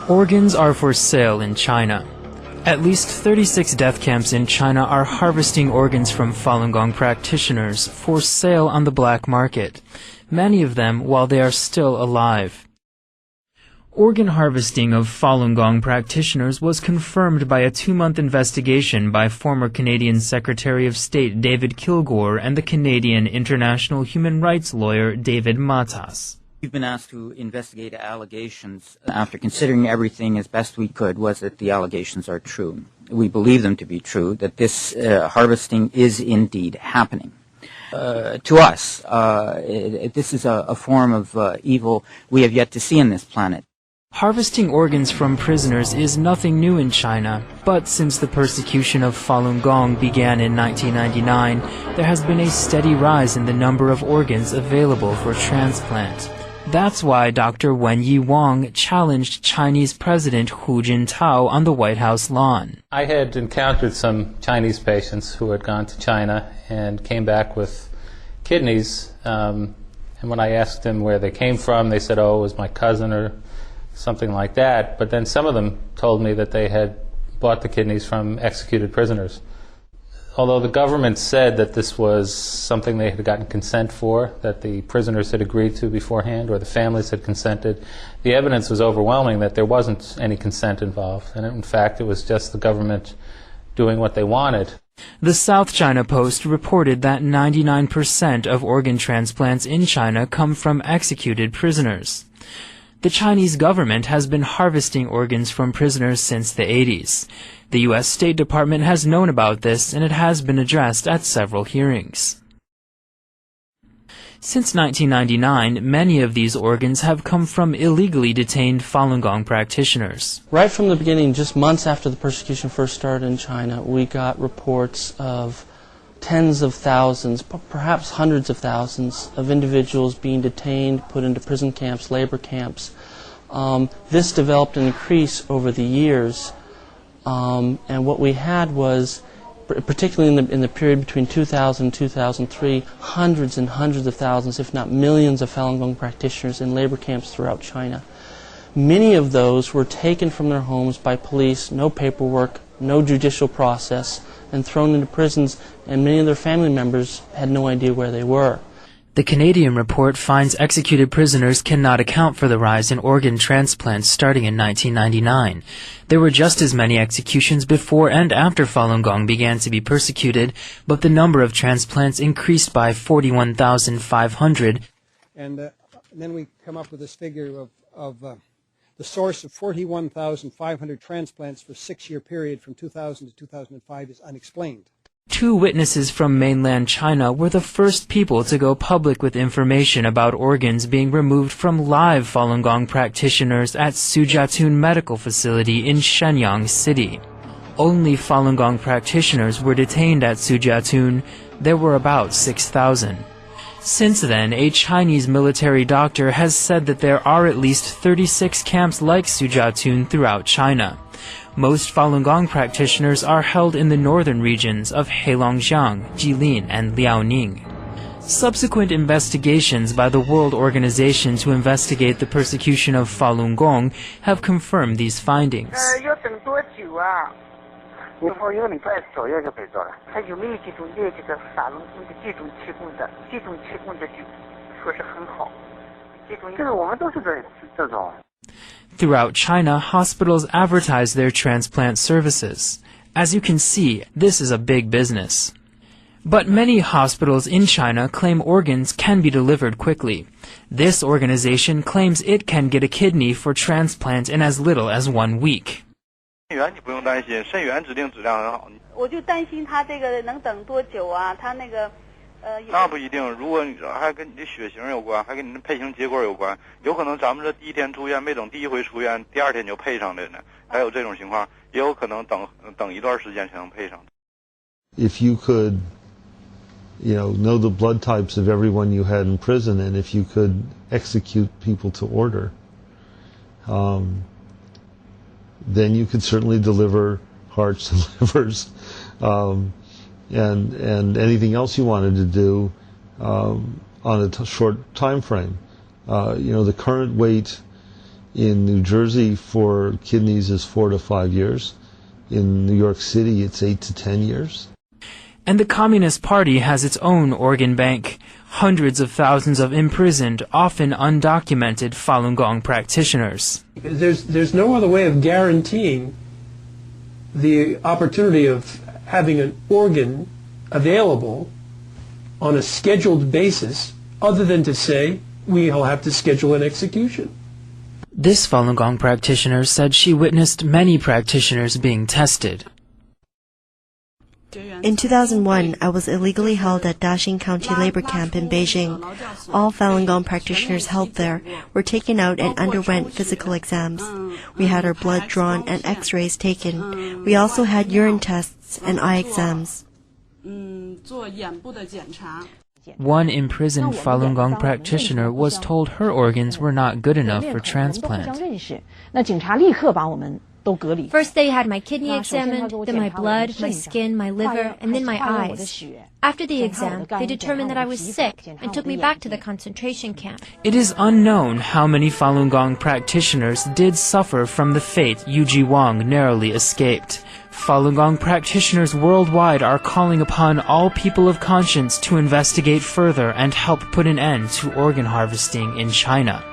Organs are for sale in China. At least 36 death camps in China are harvesting organs from Falun Gong practitioners for sale on the black market, many of them while they are still alive. Organ harvesting of Falun Gong practitioners was confirmed by a 2-month investigation by former Canadian Secretary of State David Kilgour and the Canadian international human rights lawyer David Matas. We've been asked to investigate allegations. After considering everything as best we could, was that the allegations are true. We believe them to be true, that this harvesting is indeed happening. To us, this is a form of evil we have yet to see on this planet. Harvesting organs from prisoners is nothing new in China, but since the persecution of Falun Gong began in 1999, there has been a steady rise in the number of organs available for transplant. That's why Dr. Wenyi Wang challenged Chinese President Hu Jintao on the White House lawn. I had encountered some Chinese patients who had gone to China and came back with kidneys, and when I asked them where they came from, they said, oh, it was my cousin or something like that. But then some of them told me that they had bought the kidneys from executed prisoners. Although the government said that this was something they had gotten consent for, that the prisoners had agreed to beforehand, or the families had consented, the evidence was overwhelming that there wasn't any consent involved. And in fact, it was just the government doing what they wanted. The South China Post reported that 99% of organ transplants in China come from executed prisoners. The Chinese government has been harvesting organs from prisoners since the 80s. The U.S. State Department has known about this, and it has been addressed at several hearings. Since 1999, many of these organs have come from illegally detained Falun Gong practitioners. Right from the beginning, just months after the persecution first started in China, we got reports of tens of thousands, perhaps hundreds of thousands of individuals being detained, put into prison camps, labor camps. This developed and increased over the years, and what we had was, particularly in the period between 2000 and 2003, hundreds and hundreds of thousands, if not millions, of Falun Gong practitioners in labor camps throughout China. Many of those were taken from their homes by police, no paperwork, no judicial process, and thrown into prisons, and many of their family members had no idea where they were. The Canadian report finds executed prisoners cannot account for the rise in organ transplants starting in 1999. There were just as many executions before and after Falun Gong began to be persecuted, but the number of transplants increased by 41,500. And then we come up with this figure of the source of 41,500 transplants for a 6-year period from 2000 to 2005 is unexplained. 2 witnesses from mainland China were the first people to go public with information about organs being removed from live Falun Gong practitioners at Sujiatun Medical Facility in Shenyang City. Only Falun Gong practitioners were detained at Sujiatun. There were about 6,000. Since then, a Chinese military doctor has said that there are at least 36 camps like Sujiatun throughout China. Most Falun Gong practitioners are held in the northern regions of Heilongjiang, Jilin, and Liaoning. Subsequent investigations by the World Organization to investigate the persecution of Falun Gong have confirmed these findings. Throughout China, hospitals advertise their transplant services. As you can see, this is a big business. But many hospitals in China claim organs can be delivered quickly. This organization claims it can get a kidney for transplant in as little as 1 week. 那不一定，如果还跟你的血型有关，还跟你的配型结果有关，有可能咱们这第一天出院，没等第一回出院，第二天就配上的呢，还有这种情况，也有可能等一段时间才能配上。If you could, know the blood types of everyone you had in prison, and if you could execute people to order, then you could certainly deliver hearts and livers. And anything else you wanted to do on a short time frame. The current wait In New Jersey, for kidneys is 4 to 5 years. In New York City, it's 8 to 10 years. And the Communist Party has its own organ bank. Hundreds of thousands of imprisoned, often undocumented Falun Gong practitioners. There's no other way of guaranteeing the opportunity of having an organ available on a scheduled basis other than to say we'll have to schedule an execution. This Falun Gong practitioner said she witnessed many practitioners being tested. In 2001, I was illegally held at Daxing County Labor Camp in Beijing. All Falun Gong practitioners held there were taken out and underwent physical exams. We had our blood drawn and x-rays taken. We also had urine tests and eye exams. One imprisoned Falun Gong practitioner was told her organs were not good enough for transplant. First they had my kidney examined, then my blood, my skin, my liver, and then my eyes. After the exam, they determined that I was sick and took me back to the concentration camp. It is unknown how many Falun Gong practitioners did suffer from the fate Yu Jiwang narrowly escaped. Falun Gong practitioners worldwide are calling upon all people of conscience to investigate further and help put an end to organ harvesting in China.